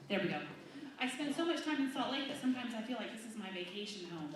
There we go. I spend so much time in Salt Lake that sometimes I feel like this is my vacation home.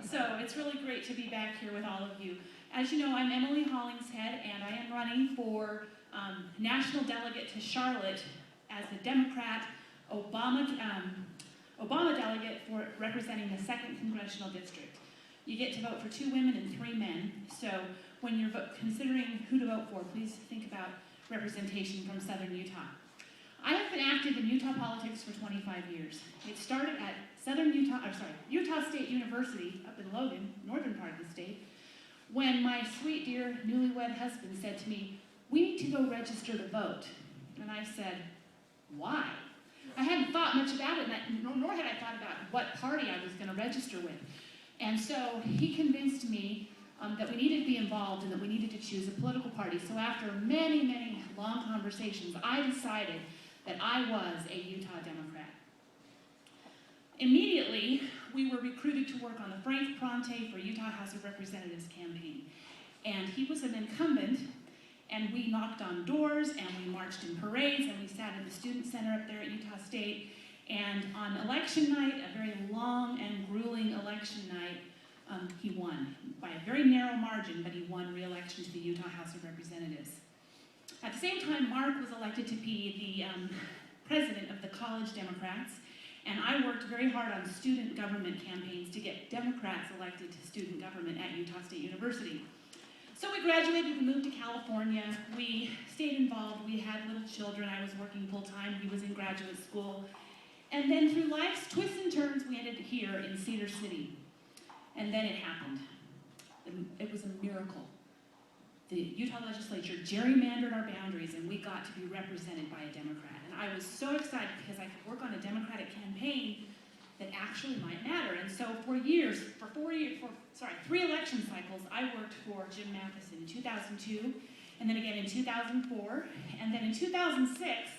So it's really great to be back here with all of you. As you know, I'm Emily Hollingshead, and I am running for national delegate to Charlotte as the Democrat Obama delegate for representing the 2nd Congressional District. You get to vote for 2 women and 3 men, so when you're considering who to vote for, please think about representation from Southern Utah. I have been active in Utah politics for 25 years. It started at Utah State University up in Logan, northern part of the state, when my sweet, dear, newlywed husband said to me, "We need to go register to vote." And I said, "Why?" I hadn't thought much about it, nor had I thought about what party I was going to register with. And so he convinced me that we needed to be involved and that we needed to choose a political party. So after many, many long conversations, I decided that I was a Utah Democrat. Immediately, we were recruited to work on the Frank Pronte for Utah House of Representatives campaign. And he was an incumbent, and we knocked on doors, and we marched in parades, and we sat in the student center up there at Utah State. And on election night, a very long and grueling election night, he won by a very narrow margin, but he won re-election to the Utah House of Representatives. At the same time, Mark was elected to be the president of the College Democrats, and I worked very hard on student government campaigns to get Democrats elected to student government at Utah State University. So we graduated, we moved to California, we stayed involved, we had little children, I was working full-time, he was in graduate school, and then through life's twists and turns, we ended here in Cedar City. And then it happened. It was a miracle. The Utah legislature gerrymandered our boundaries, and we got to be represented by a Democrat. And I was so excited because I could work on a Democratic campaign that actually might matter. And so for 3 election cycles, I worked for Jim Matheson in 2002, and then again in 2004, and then in 2006,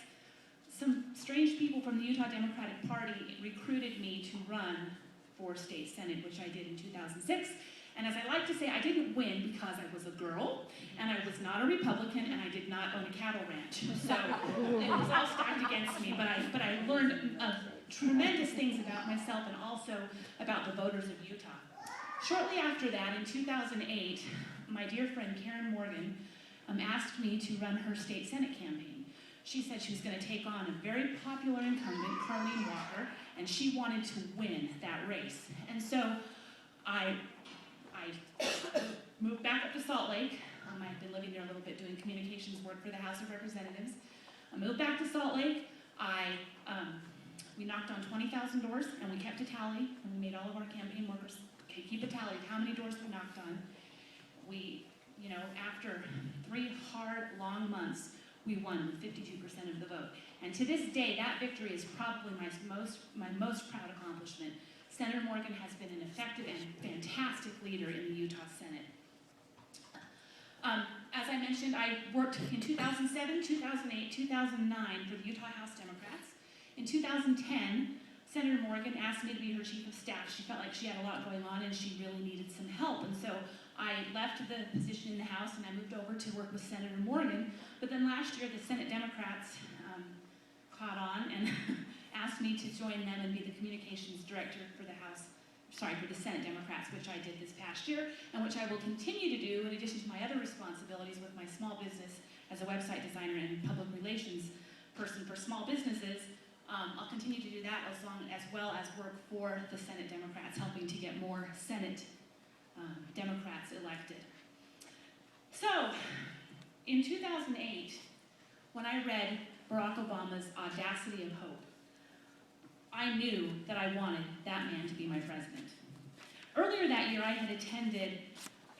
some strange people from the Utah Democratic Party recruited me to run for state senate, which I did in 2006. And as I like to say, I didn't win because I was a girl, and I was not a Republican, and I did not own a cattle ranch. So it was all stacked against me, but I learned tremendous things about myself and also about the voters of Utah. Shortly after that, in 2008, my dear friend Karen Morgan asked me to run her state senate campaign. She said she was going to take on a very popular incumbent, Carlene Walker, and she wanted to win that race. And so I moved back up to Salt Lake. I had been living there a little bit doing communications work for the House of Representatives. I moved back to Salt Lake. We knocked on 20,000 doors, and we kept a tally, and we made all of our campaign workers keep a tally of how many doors we knocked on. We, after 3 hard, long months, we won with 52% of the vote. And to this day, that victory is probably my most proud accomplishment. Senator Morgan has been an effective and fantastic leader in the Utah Senate. As I mentioned, I worked in 2007, 2008, 2009 for the Utah House Democrats. In 2010, Senator Morgan asked me to be her chief of staff. She felt like she had a lot going on and she really needed some help. And so I left the position in the House and I moved over to work with Senator Morgan. But then last year, the Senate Democrats caught on and asked me to join them and be the communications director for the Senate Democrats, which I did this past year, and which I will continue to do in addition to my other responsibilities with my small business as a website designer and public relations person for small businesses. I'll continue to do that as well as work for the Senate Democrats, helping to get more Senate Democrats elected. So, in 2008, when I read Barack Obama's Audacity of Hope, I knew that I wanted that man to be my president. Earlier that year, I had attended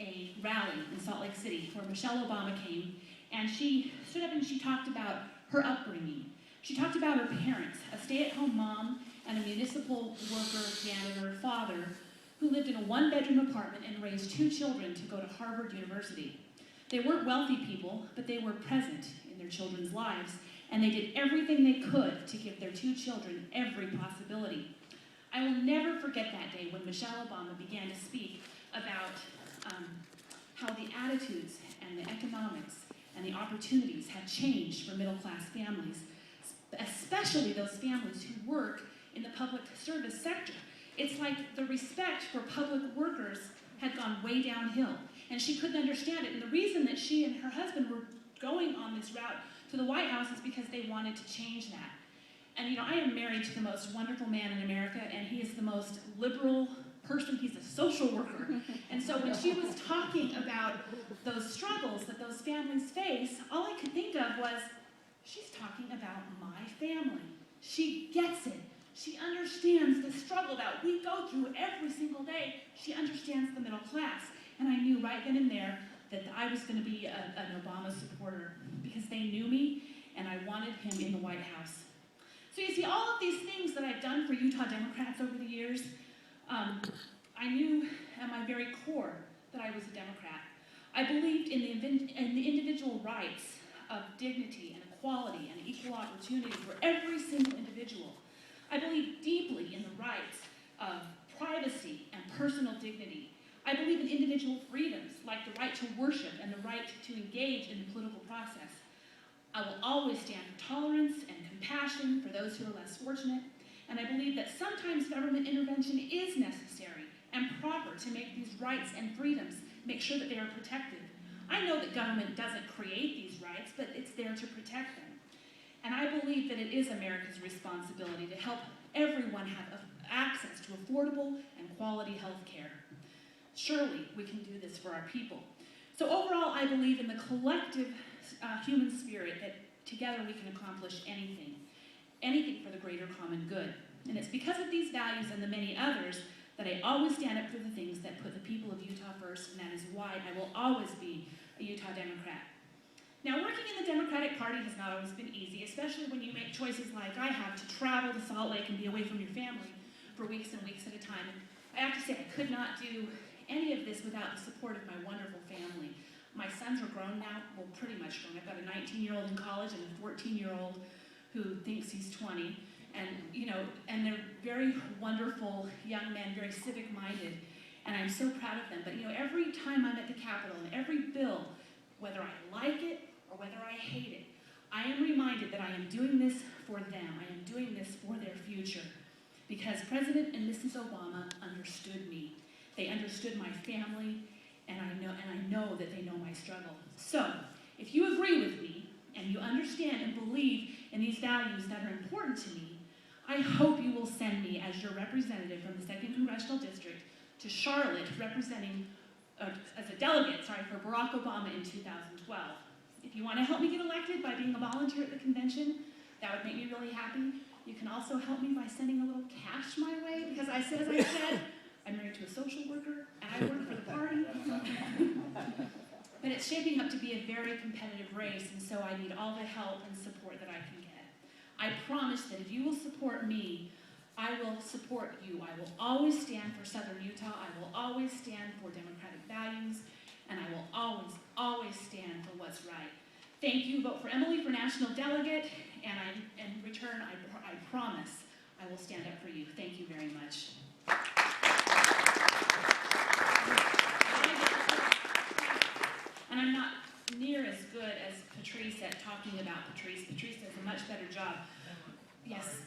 a rally in Salt Lake City where Michelle Obama came, and she stood up and she talked about her upbringing. She talked about her parents, a stay-at-home mom and a municipal worker, janitor, father, who lived in a 1-bedroom apartment and raised 2 children to go to Harvard University. They weren't wealthy people, but they were present in their children's lives, and they did everything they could to give their 2 children every possibility. I will never forget that day when Michelle Obama began to speak about how the attitudes and the economics and the opportunities had changed for middle-class families, especially those families who work in the public service sector. It's like the respect for public workers had gone way downhill, and she couldn't understand it. And the reason that she and her husband were going on this route to the White House is because they wanted to change that. And I am married to the most wonderful man in America, and he is the most liberal person. He's a social worker. And so when she was talking about those struggles that those families face, all I could think of was, she's talking about my family. She gets it. She understands the struggle that we go through every single day. She understands the middle class. And I knew right then and there that I was going to be an Obama supporter because they knew me and I wanted him in the White House. So you see, all of these things that I've done for Utah Democrats over the years, I knew at my very core that I was a Democrat. I believed in the individual rights of dignity and equality and equal opportunity for every single individual. I believe deeply in the rights of privacy and personal dignity. I believe in individual freedoms, like the right to worship and the right to engage in the political process. I will always stand for tolerance and compassion for those who are less fortunate, and I believe that sometimes government intervention is necessary and proper to make these rights and freedoms, make sure that they are protected. I know that government doesn't create these rights, but it's there to protect them. And I believe that it is America's responsibility to help everyone have access to affordable and quality health care. Surely we can do this for our people. So overall, I believe in the collective human spirit that together we can accomplish anything for the greater common good. And it's because of these values and the many others that I always stand up for the things that put the people of Utah first, and that is why I will always be a Utah Democrat. Now, working in the Democratic Party has not always been easy, especially when you make choices like I have to travel to Salt Lake and be away from your family for weeks and weeks at a time. And I have to say, I could not do any of this without the support of my wonderful family. My sons are grown now, well, pretty much grown. I've got a 19-year-old in college and a 14-year-old who thinks he's 20. And they're very wonderful young men, very civic-minded, and I'm so proud of them. But every time I'm at the Capitol and every bill, whether I like it or whether I hate it, I am reminded that I am doing this for them. I am doing this for their future. Because President and Mrs. Obama understood me. They understood my family, and I know that they know my struggle. So, if you agree with me, and you understand and believe in these values that are important to me, I hope you will send me as your representative from the 2nd Congressional District to Charlotte, representing, as a delegate, for Barack Obama in 2012. If you want to help me get elected by being a volunteer at the convention, that would make me really happy. You can also help me by sending a little cash my way, because as I said, I'm married to a social worker, and I work for the party. But it's shaping up to be a very competitive race, and so I need all the help and support that I can get. I promise that if you will support me, I will support you. I will always stand for Southern Utah. I will always stand for democratic values, and I will always, always stand for what's right. Thank you. Vote for Emily for national delegate, and in return, I promise I will stand up for you. Thank you very much. And I'm not near as good as Patrice at talking about Patrice. Patrice does a much better job. Yes?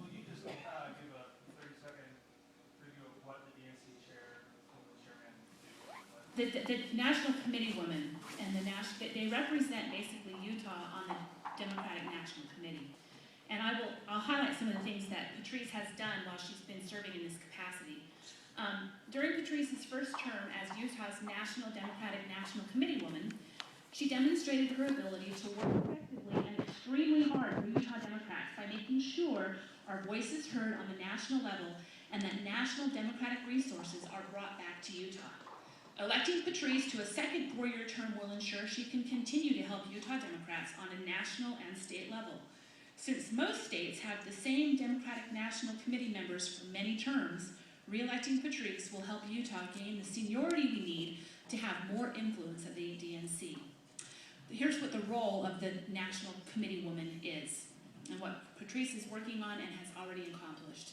Will you just give a 30-second preview of what the DNC chair and the chairman do? The National Committee woman and they represent basically Utah on the Democratic National Committee. And I'll highlight some of the things that Patrice has done while she's been serving in this capacity. During Patrice's first term as Utah's National Democratic National Committee woman, she demonstrated her ability to work effectively and extremely hard for Utah Democrats by making sure our voices heard on the national level and that national democratic resources are brought back to Utah. Electing Patrice to a second four-year term will ensure she can continue to help Utah Democrats on a national and state level. Since most states have the same Democratic National Committee members for many terms, re-electing Patrice will help Utah gain the seniority we need to have more influence at the DNC. Here's what the role of the National Committee woman is, and what Patrice is working on and has already accomplished.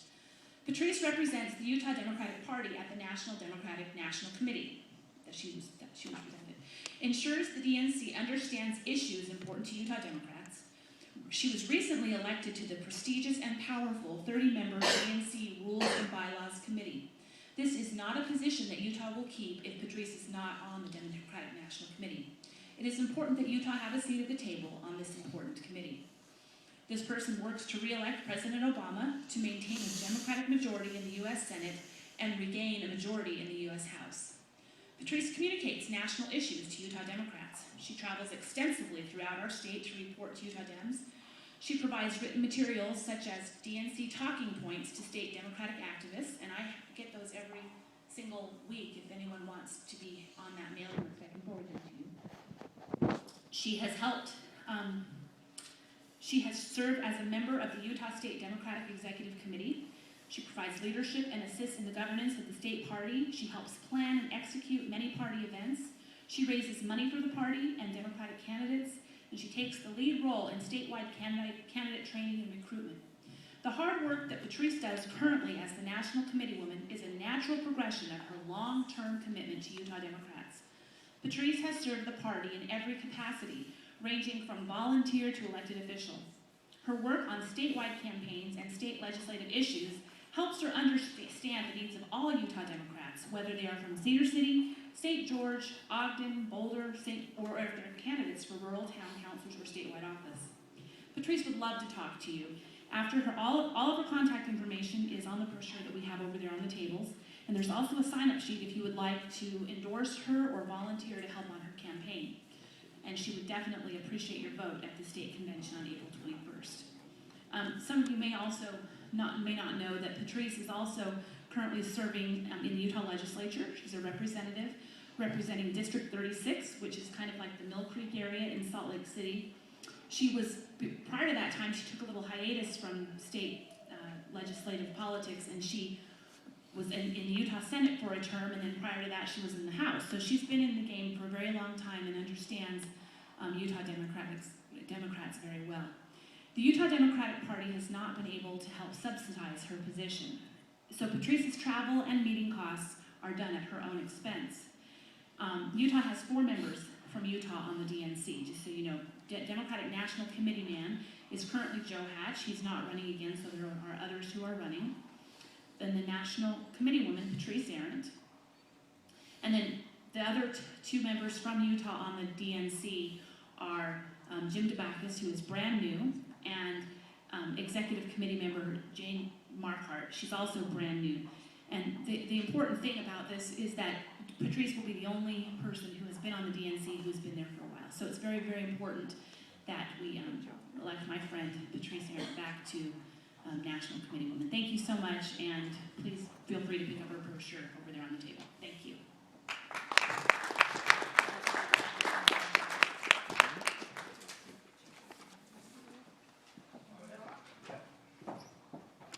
Patrice represents the Utah Democratic Party at the National Democratic National Committee that she was presented. Ensures the DNC understands issues important to Utah Democrats, She was recently elected to the prestigious and powerful 30-member DNC Rules and Bylaws Committee. This is not a position that Utah will keep if Patrice is not on the Democratic National Committee. It is important that Utah have a seat at the table on this important committee. This person works to re-elect President Obama, to maintain a Democratic majority in the U.S. Senate, and regain a majority in the U.S. House. Patrice communicates national issues to Utah Democrats. She travels extensively throughout our state to report to Utah Dems. She provides written materials such as DNC talking points to state Democratic activists, and I get those every single week if anyone wants to be on that mailing list. I can forward them to you. She has served as a member of the Utah State Democratic Executive Committee. She provides leadership and assists in the governance of the state party. She helps plan and execute many party events. She raises money for the party and Democratic candidates, and she takes the lead role in statewide candidate training and recruitment. The hard work that Patrice does currently as the National Committeewoman is a natural progression of her long-term commitment to Utah Democrats. Patrice has served the party in every capacity, ranging from volunteer to elected official. Her work on statewide campaigns and state legislative issues helps her understand the needs of all Utah Democrats, whether they are from Cedar City, St. George, Ogden, Boulder, or if they're candidates for rural town councils or statewide office. Patrice would love to talk to you. All of her contact information is on the brochure that we have over there on the tables, and there's also a sign-up sheet if you would like to endorse her or volunteer to help on her campaign. And she would definitely appreciate your vote at the state convention on April 21st. Some of you may not know that Patrice is also currently serving in the Utah legislature. She's a representative representing District 36, which is kind of like the Mill Creek area in Salt Lake City. Prior to that time, she took a little hiatus from state legislative politics, and she was in the Utah Senate for a term, and then prior to that, she was in the House. So she's been in the game for a very long time and understands Utah Democrats very well. The Utah Democratic Party has not been able to help subsidize her position. So Patrice's travel and meeting costs are done at her own expense. Utah has 4 members from Utah on the DNC, just so you know. Democratic National Committee man is currently Joe Hatch. He's not running again, so there are others who are running. Then the National Committee woman, Patrice Arendt. And then the other 2 members from Utah on the DNC are Jim DeBacchus, who is brand new, and Executive Committee member Jane Marquardt. She's also brand new. And the important thing about this is that Patrice will be the only person who has been on the DNC who's been there for a while. So it's very, very important that we elect my friend Patrice Arendt back to National Committeewoman. Thank you so much, and please feel free to pick up our brochure over there on the table. Thank you.